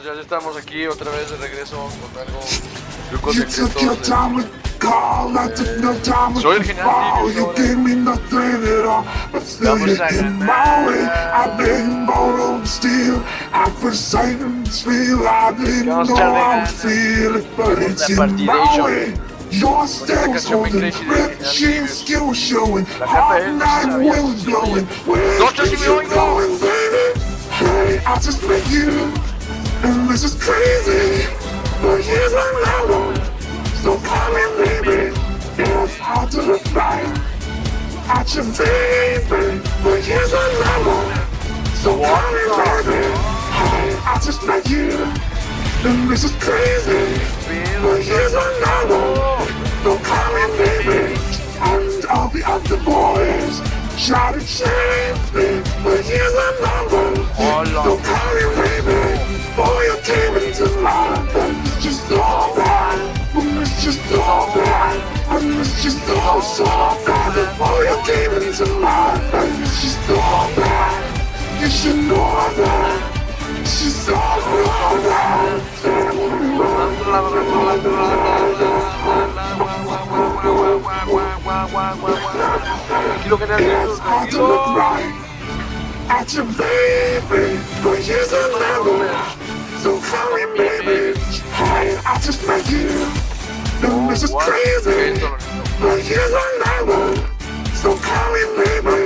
buenas, ya estamos aquí otra vez de regreso con algo. Trucos You took your secretos. time with call, I took no time with Soy el the general ball. Grievous You ahora. gave me nothing at all, but still Vamos you're a in my ganar. way. I've been borrowed steel, I've forsaken feel. I didn't Vamos a know echarle I would ganas. feel it, but Vamos it's a in my partidation. way. Your esta stills canción bien holding, crazy del red general jeans, Grievous. skill showing, La canta hard él, no night se sabía, wind sí, blowing. oye. Where No, do yo sí me you oigo. going, baby? Hey, I just met you, and this is crazy, but here's my level. So call me baby, it's hard to look right at your baby, but here's my level. So call me baby, hey, I just met you, and this is crazy, but here's my level. So call me baby, and I'll be up the boys. Try to change me, but here's my number. So call me baby, boy you came into life, and it's just all bad. It's just all bad, and it's just all so bad. The boy you came into life, and it's just all bad. You should know that. It's just all bad. Tranquilo, general It's Grievous, hard to look tranquilo. right at your baby, but here's a level. So call me baby, hey, I just met you, and this is crazy, but here's a level. So call me baby,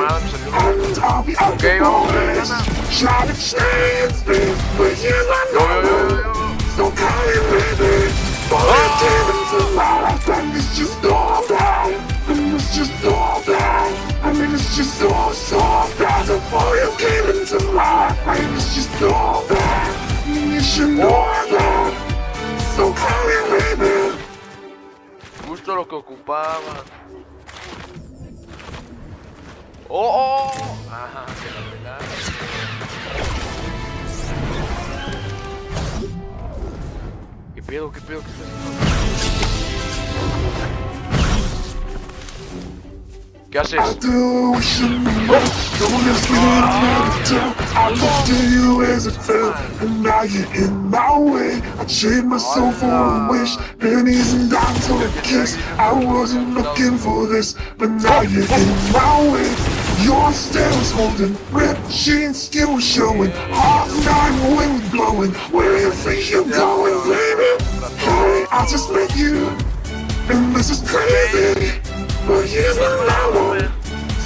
and I'll be up the boys. Try to change me, but here's my level. So call me baby, boy you came into life, and it's just all bad, and it's just all bad. I mean it's just all so bad. The boy you came into life, and it's just all bad. You should know that. So call me baby. Justo lo que ocupaba. ¡Oh! Ajá, que la pelada. ¿Qué pedo? ¿Qué pedo? ¿Qué pedo? ¿Qué haces? I do wish you know. Don't ask me to tell. I looked at you as it fell, and now you're in my way. I traded my soul for a wish, pennies and dimes for a kiss. I wasn't looking for this, but now you're in my way. Your stairs holding, red jeans, skill showing, hard night wind blowing. Where you think you're going, baby? Hey, I just met you, and this is crazy. But here's my level.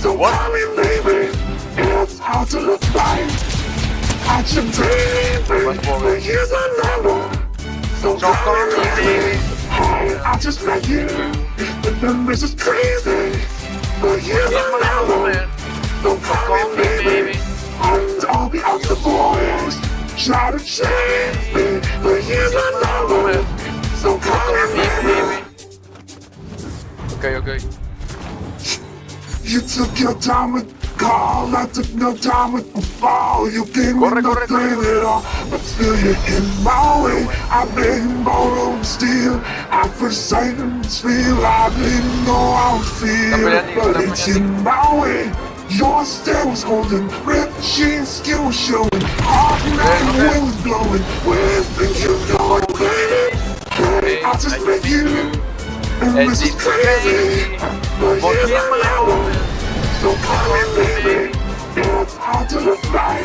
So call me baby. It's hard to look right at your baby. But here's my level. So call me baby. Hey, I just met you, and this is crazy. But here's my level. So call me baby, and I'll be out the boys. Try to change me, but here's my level. So call me baby. Ok. You took your time with call, I took no time with the ball. You gave me nothing at all, but still you're in my way. I've been borrowed steel, I've forsaken feel. I didn't know I would feel, but it's in my way. Your stairs holding, red jeans, skill showing, hard night wind blowing. Where think you going, baby? Hey, I just met you, and this is crazy, but here's my level. So call me baby, it's hard to look right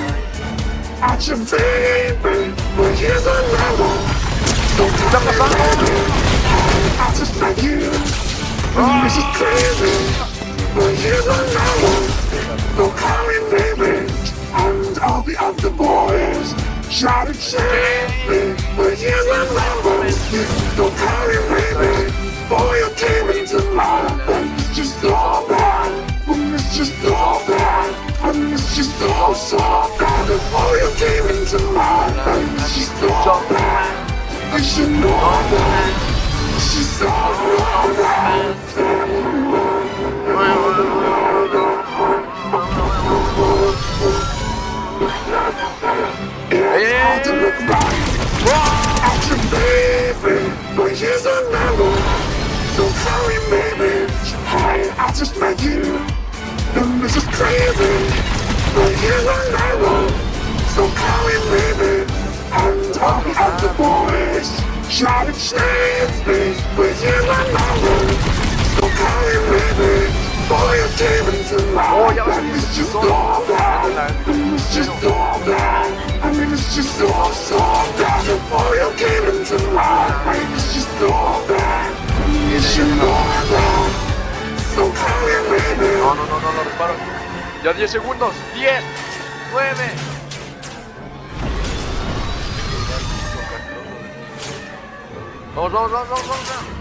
at your baby, but here's a level. So call me baby, I just met you, and this is crazy, but here's a level. So call me baby, and I'll be up the boys. Try to change me, but here's my level. So call me baby, boy you came into life, and it's just all bad. It's just all bad, and it's just all so bad. The boy you came into life, and it's just all bad. You should know that. It's just all bad. It's hard to look right at your baby, but here's a level. So call me baby, hey, I just met you, and this is crazy, but here's a level. So call me baby, and I'll be out the boys. Try to change me, but here's my number. So call me baby. Boy, you came into life. And it's just all bad. And it's just all bad. I mean, it's just all so bad. Boy, you came into life. And it's just all bad. You should know that. So call me baby. No, disparo. Ya 10 segundos. 10, 9. Vamos. ¿Dónde?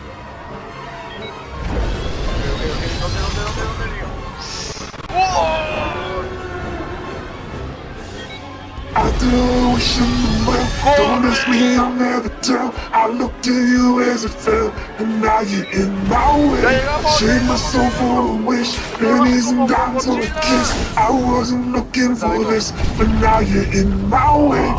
I do wish you well. Don't ask me, I'll never tell. I looked at you as it fell, and now you're in my way. I trade my soul for a wish, pennies and dimes on a kiss. I wasn't looking for this, but now you're in my way.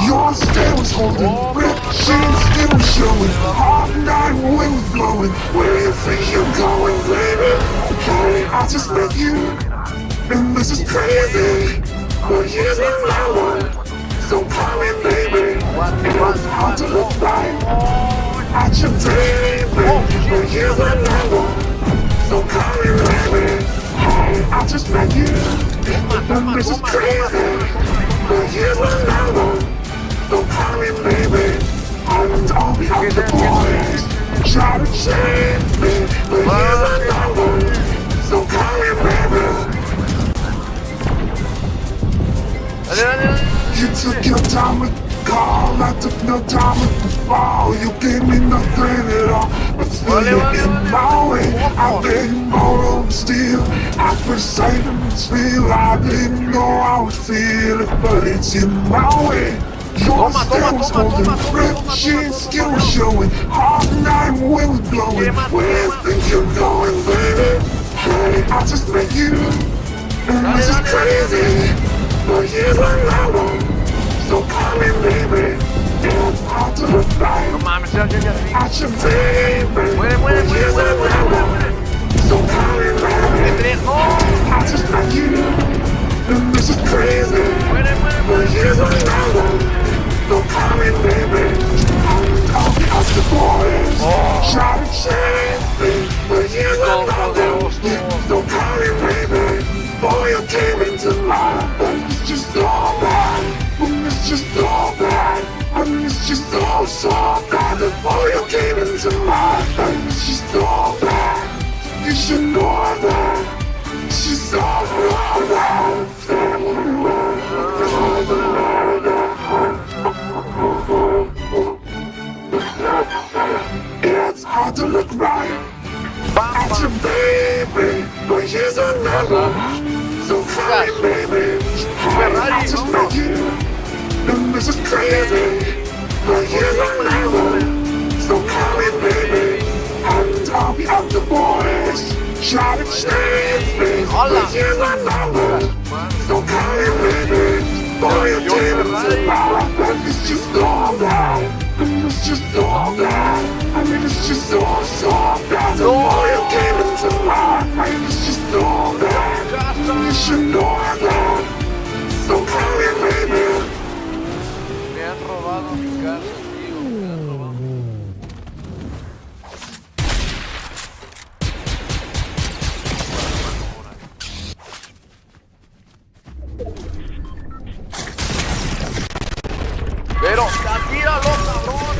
Your stare was holding breath, she's still showing. Hard night wind was blowing. Where you think you're going, baby? Hey, I just met you, and this is crazy. But here's my one, so call me baby. It's hard to look right at your baby. But here's my one, so call me baby. Hey, I just met you, and this is crazy. But here's my one, so call me baby. And I'll be out the boys. Try to change me, but here's my one, so call me baby. You took your time with call, I took no time with the fall. You gave me nothing at all, but still you're in my way. I beg you more and steal. At first sight and feel, I didn't know I would feel it, but it's in my way. Your stare was holding breath, she's skin was showing. Hard night wind was blowing. Where you think you're going, baby? Hey, I just met you, and this is crazy. But here's my one, so call me baby. It's hard to look right at your baby. But here's my one, so call me baby. I just met you, and this is crazy. But here's my one, so call me baby. I'll be out the boys. Try to change me, but here's my one, so call me baby. Boy, you came into life, and it's just all bad. And it's just all bad. And it's just all so bad. And boy, you came into life, and it's just all bad. You should know that. It's just all bad. It's hard to look right at your baby, but here's another. So call me baby. I just met you, and this is crazy. But here's another. So call me baby, and I'll be out the boys. Try to change me, but here's another. So call me baby. Boy, you came into life, and it's just all bad. And it's just all bad. I mean, it's just all so bad. The boy you came into life, and it's just all bad. You should know that. So call me baby. Me han robado mi casa, tío. Me han robado. Pero, tíralo, cabrón.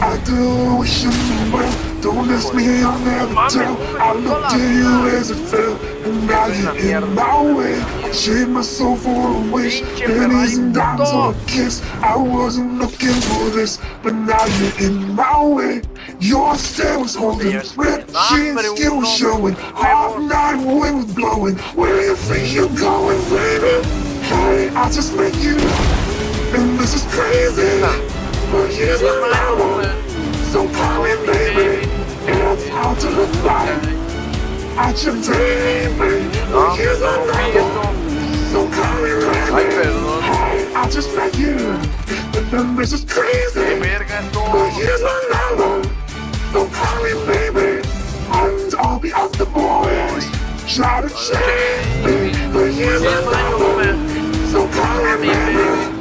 I do wish you well. Don't ask me, I'll never tell. I looked at you as it fell, and now you're in my way. I trade my soul for a wish, pennies and dimes on a kiss. I wasn't looking for this, but now you're in my way. Your stare was holding breath, she's skin was showing. Hard night wind was blowing. Where you think you're going, baby? Hey, I just met you, and this is crazy. But here's my one, so call me baby. It's hard to look right at your baby. But here's my one, so call me baby. Hey, I just met you, and this is crazy. But here's my one, so call me baby. And I'll be out the boys. Try to change me, but here's my one, so call me baby.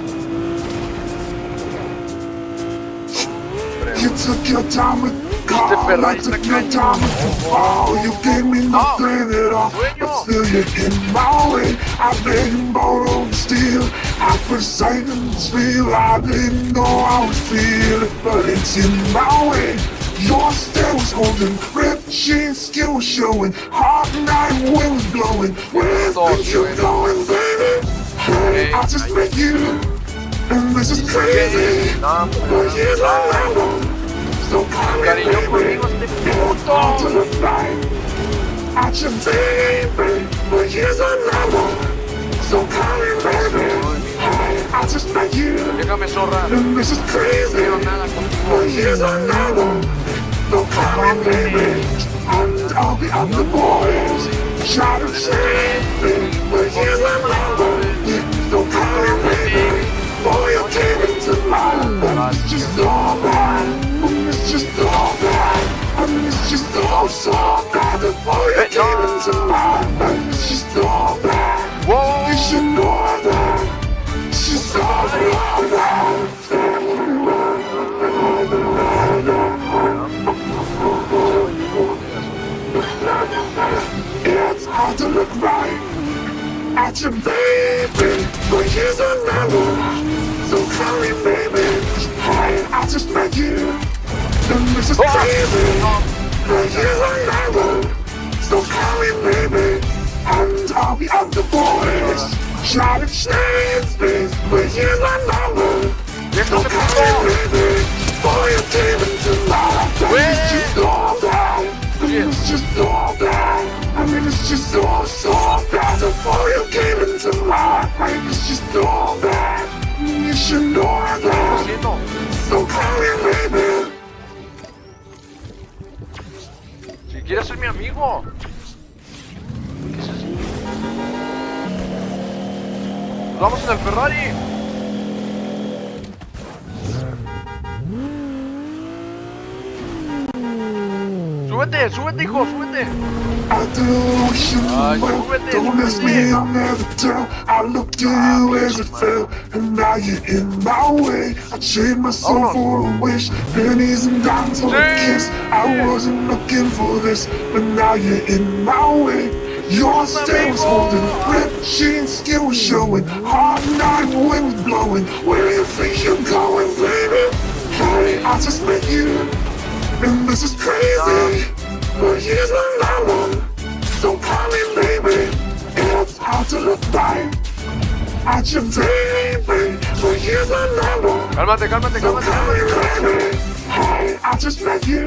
took your time with call, I took your time with the fall. You gave me nothing at all, but still you're in my way. I beg and borrow and steal, I forsake and feel. I didn't know I would feel it, but it's in my way. Your stare was holding, ripped jeans, skin was showing, hot night wind was blowing. Where think you going, baby? Hey, I just met you, and this is crazy. But here's my number, so call me baby. It's all to the fight. I just baby, but here's my number, so call me baby. I just met you, and this is crazy. But here's my number. So call me baby, and I'll be on the boys. Try to save me, but here's my number. So call me baby, boy you came into my life. It's just all bad, it's just all bad. I mean it's just all so bad. The boy you came into my life. It's just all bad, you should know that. It's just all bad. It's hard to look right at your baby, but here's another. So call me baby. Hey, I just met you, and this is crazy. But here's another. So call me baby, and I'll be on the boys. Try to stay in space, but here's another. So call me baby, boy you came into my life. It's just all bad. It's just all bad. I mean it's just all so bad. Before you came into my life, it's just all bad. You should know that. So call me baby. Si quieres ser mi amigo. ¿Qué es eso? Nos vamos en el Ferrari. Súbete, súbete, hijo, súbete. I do wish you well. Don't ask me, I'll never tell. I looked at you as it fell, and now you're in my way. I trade my soul for a wish, pennies and dimes for a kiss. I wasn't looking for this, but now you're in my way. Your stay was holding, ripped jeans, skin was showing, hot night wind was blowing. Where you think you're going, baby? Hey, I just met you, and this is crazy. But here's my number, so call me baby. It's hard to look right at your baby, but here's my number. Cálmate, cálmate, So cálmate. call me baby. Hey, I just met you,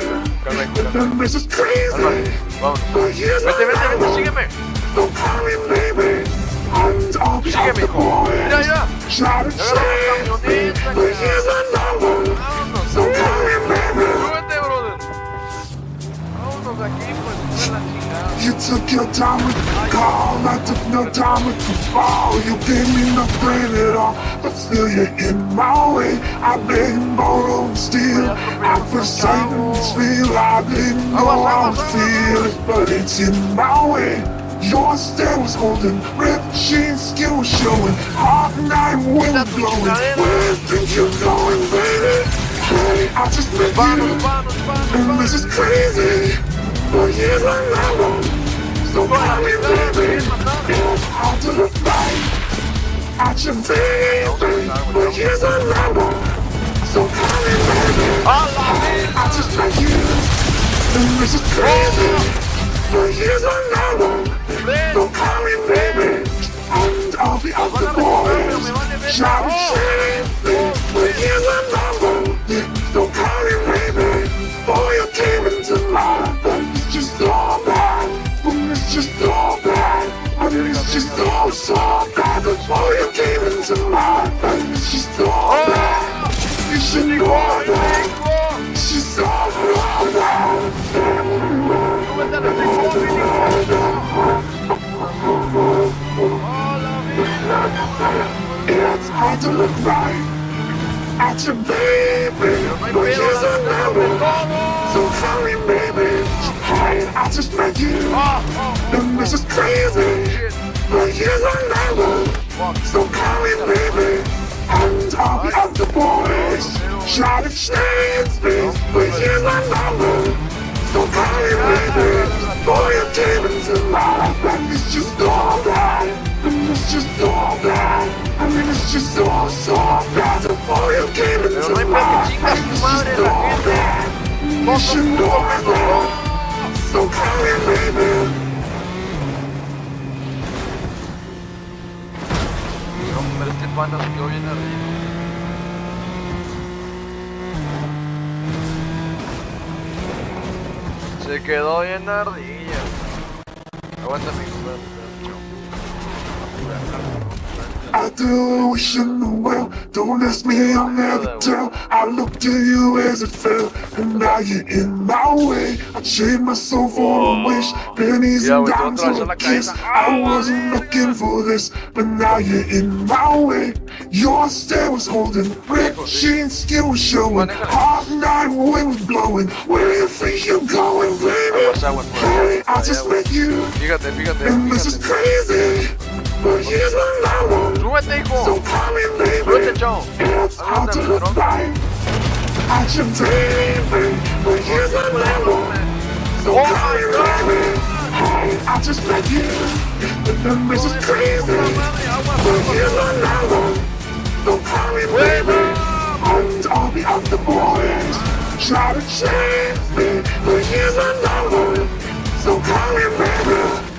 and this is crazy. Vamos. But here's my Vete, vete, vete, number. sígueme. So call me baby, and I'll be on Sígueme, the hijo. Mira, boys. mira. Try to save me, but here's my number. Vámonos. So call me baby. Súbete, brother. Vámonos de aquí, pues, de la chingada. You took your time with the call, I took no time with the fall. You gave me nothing at all, but still you're in my way. I beg and borrow and steal, I forsake and feel. I didn't know I would feel it, but it's in my way. Your stare was holding, ripped jeans, skin was showing, hot night wind was blowing. Where you think you're going, baby? Hey, I just met you, and this is crazy. But here's my number, so call me baby. It's hard to look right at your baby, but here's my number, so call me baby. I just met you, and this is crazy. But here's my number, so call me baby, and I'll be out the boys. Try to save me, but here's my number, so call me baby. Boy you came into my life. It's just all bad, it's just all bad. I mean it's just all so bad. Before you came into my life, it's just all bad. You should know that. It's just all bad. It's hard to look right at your baby, but here's a number, so call me baby. Hey, I just met you, and this is crazy, but here's a number, so call me baby, and I'll be on the boys. Try to change me, but here's my number. So call me baby, boy you came into life, and it's just alright, and it's just alright. I mean it's just so bad, the boy you came into life, and it's just alright. You should know that, so call me baby. Hombre, este pana se quedó bien arriba. Se quedó bien ardilla. Aguanta, amigo. I do wish in the world, don't ask me, I'll never tell. I looked to you as it fell, and now you're in my way. I traded my soul for a wish, pennies and dimes for a kiss. I wasn't looking for this, but now you're in my way. Your stare was holding, red sheen skin was showing, hot night wind was blowing. Where you think you're going, baby? Hey, I just met you, and this is crazy. But here's my number, Súbete, hijo. so call me baby. Súbete, chao. It's hard to look back at your baby. But here's my number, so call me baby. Hey, I just met you, and this is crazy. But here's my number, so call me baby. And I'll be out the boys, try to change me. But here's my number, so call me baby.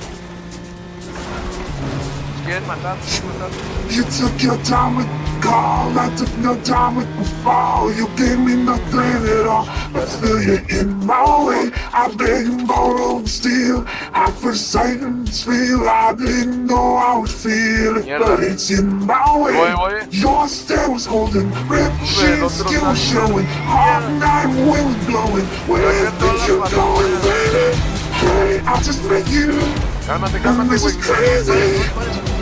You took your time with call, I took no time with the fall. You gave me nothing at all, but still you're in my way. I beg and borrow and steal, at first sight and feel. I didn't know I would feel it, but it's in my way. Your stare was holding, red sheen skin was showing, hard night wind was blowing. Where you think you're going, baby? Hey, I just met you. And this is crazy,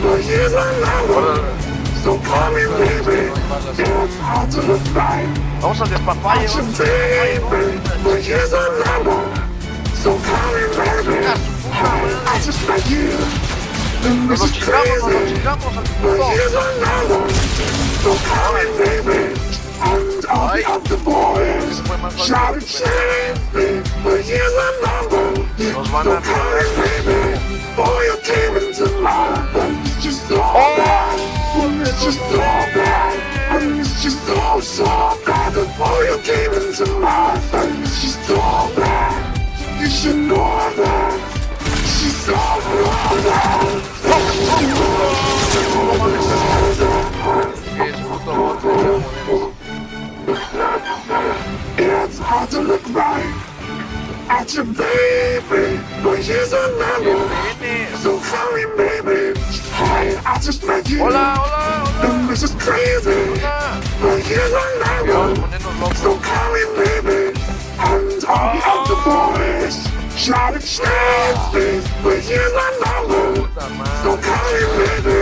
but here's my number, so call me baby. It's hard to look back Vamos al despapalle. at your baby, but here's my number, so call me baby. I just met you, and this is crazy, but here's my number, so call me baby. And I'll be up the boys, try to change me, but here's my number, so call me baby. Boy, you came into life, and it's just all bad, and it's just all bad, and it's just all so bad. The boy you came into life, and it's just all bad. You should know that, she's all bad. It's hard to look right at your baby, but here's a number, so call me baby. Hey, I just met you, and this is crazy, but here's a number, so call me baby. And I'll be out the boys, try to change me, but here's my number, so call me baby.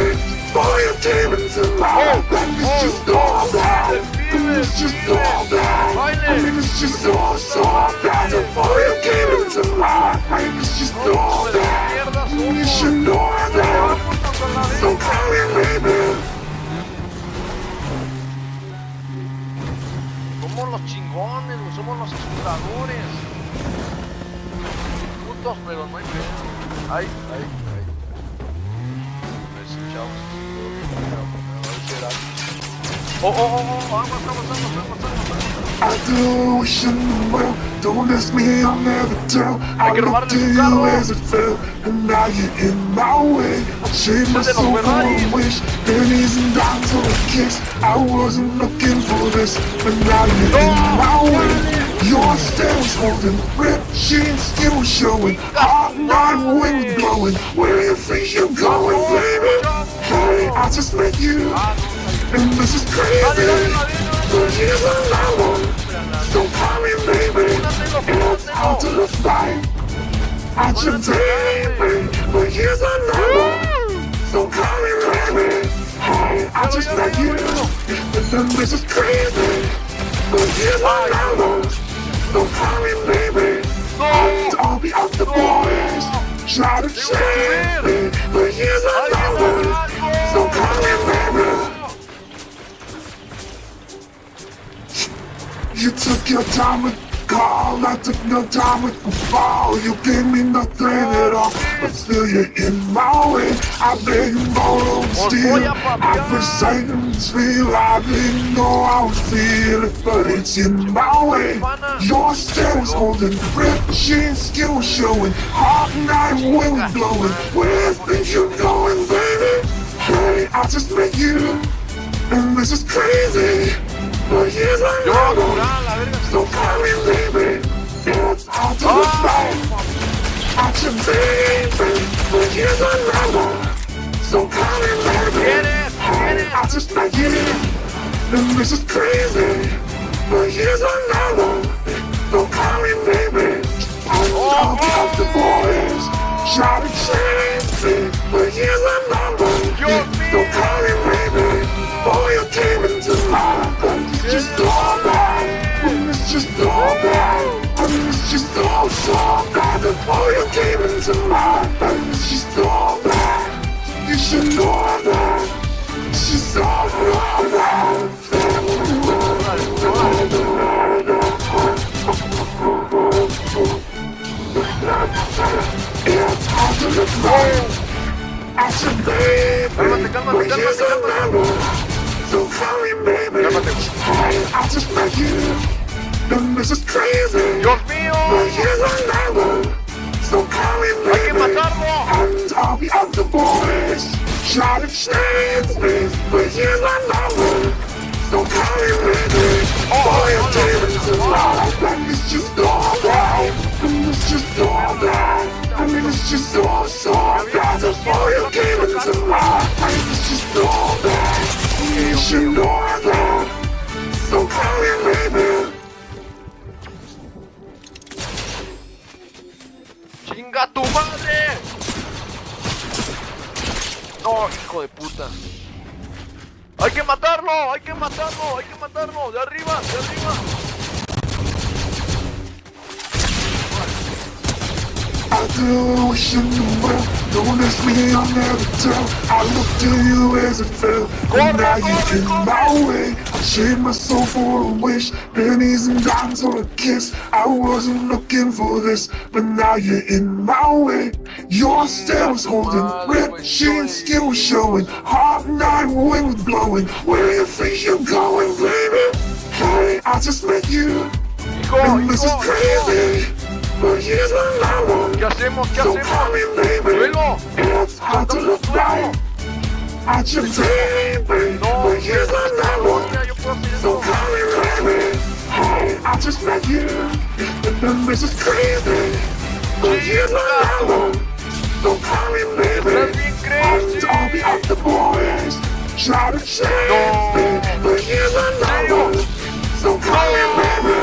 Boy, you came into life, and it's just all bad, and it's just all bad, I mean it's just all so bad. The boy you came into life, and it's just all bad, and you should know that, so call me baby. Somos los chingones, somos los explotadores. Putos, pero no hay pedo. Ay. Chavos. Vamos. I do wish in the world, don't ask me, I'll never tell. I looked to you as it fell, and now you're in my way. I traded my soul for a wish, pennies and dimes for a kiss. I wasn't looking for this, but now you're in my way. Your stare was holding, red sheen skin was showing, hot night wind was blowing. Where you think you're going, baby? Hey, I just met you, and this is crazy, but here's a number, so call me baby. It's hard to look back at your baby, but here's a number, so call me baby. Hey, I just met you, and this is crazy, but here's my number, so call me baby. And I'll be out the boys, try to change me, but here's my number, so call me baby. You took your time with call, I took no time with the fall. You gave me nothing at all, but still you're in my way. I beg and borrow and steal. I forsake and feel. I didn't know I would feel it, but it's in my way. Your stare was holding, red machine skill was showing, hot night wind blowing. Where think you're going, baby? Hey, I just met you, and this is crazy. But here's another, so call me baby. It's hard to look back at your baby. But here's another, so call me baby. Hey, I just met you, and this is crazy. But here's another, so call me baby. I'll count the boys, try to change me. But here's another, so call me baby. Boy, you came into my life. It's just all bad. It's just all bad. It's just all so bad. The boy you came into my life. It's just all bad. You should know that. It's just all bad. It's hard to look right at your baby. But here's another, so call me baby. Hey, I just met you, and this is crazy. Dios mío. But here's another, so call me baby. And I'll be out the boys, try to change me. But here's another, so call me baby. Boy, I'm demons in life, and it's just all right. And it's just all right. I mean, it's just all so bad. The boy you came into life, and it's just all bad. You should know that, so call me baby. ¡Chinga tu madre! No, hijo de puta. ¡Hay que matarlo! ¡Hay que matarlo! ¡Hay que matarlo! ¡De arriba! ¡De arriba! I do wish you knew well. Don't ask me, I'll never tell. I looked to you as it fell, and now you're in my way. I traded my soul for a wish, pennies and dimes or a kiss. I wasn't looking for this, but now you're in my way. Your stare was holding, red machine skin was showing, hot night wind was blowing. Where you think you're going, baby? Hey, I just met you, and this is crazy. But here's another, ¿Qué hacemos? ¿Qué so hacemos? call me baby. ¡Suelo! It's hard to look right at your baby. But here's another, Yo puedo hacer so eso. call me baby. Hey, I just met you, and this is crazy. But here's another, so call me baby. Estás bien crazy. And I'll be out the boys, try to change me. But here's another, so call me baby.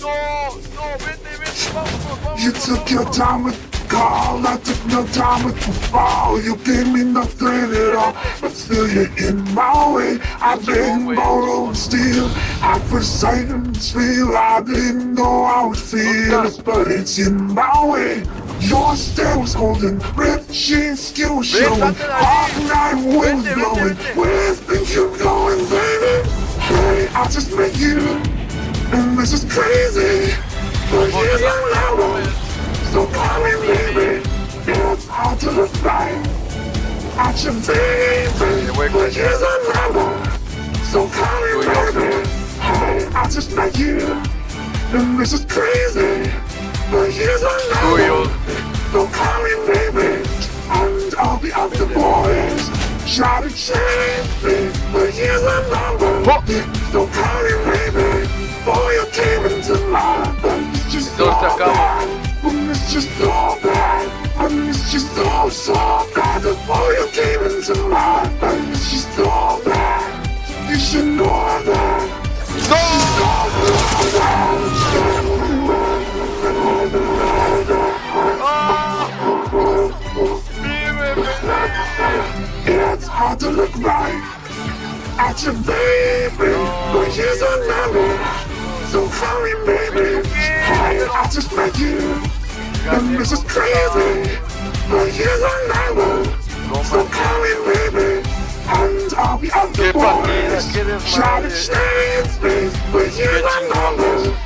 No, vete, vámonos. You took your time with the call, I took no time with the fall. You gave me nothing at all, but still you're in my way. I beg and borrow and steal. I forsake and feel. I didn't know I would feel it, but it's in my way. Your stare was holding, red machine skill was showing, hot night wind blowing. Where think you're going, baby? Hey, I just met you, and this is crazy. But here's another, so call me baby. It's hard to look right at your baby. But here's another, so call me baby. Hey, I just met you, and this is crazy. But here's another, so call me baby. And I'll be out the boys, try to change me. But here's another, so call me baby. Boy, you came into life, but it's just all bad. It's just all bad. It's just all so bad. The boy you came into life, but it's just all bad. You should know that. It's just all bad. It's hard to look right at your baby, but here's another. So call me baby. Hey, I just met you, and this is crazy. But here's another, so call me baby. And I'll be out the boys, try to change me. But you Qué don't chingón. know.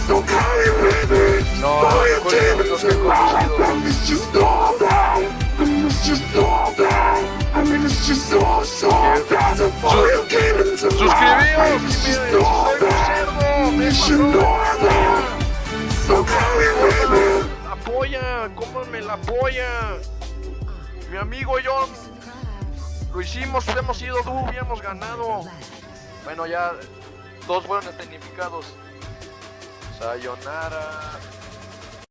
So call me baby. No, For your Cody, demons no, and no, all. no. And it's just all bad. And it's just all bad. I mean, it's just all so bad. So for your demons and all. Suscribíos, It's que just me all soy un bad. cerdo, me You should pasó. know that. So call me baby. Apoya, cómame la polla. Mi amigo y yo lo hicimos, hemos ido duro y hemos ganado. Bueno, ya todos fueron escenificados. Sayonara.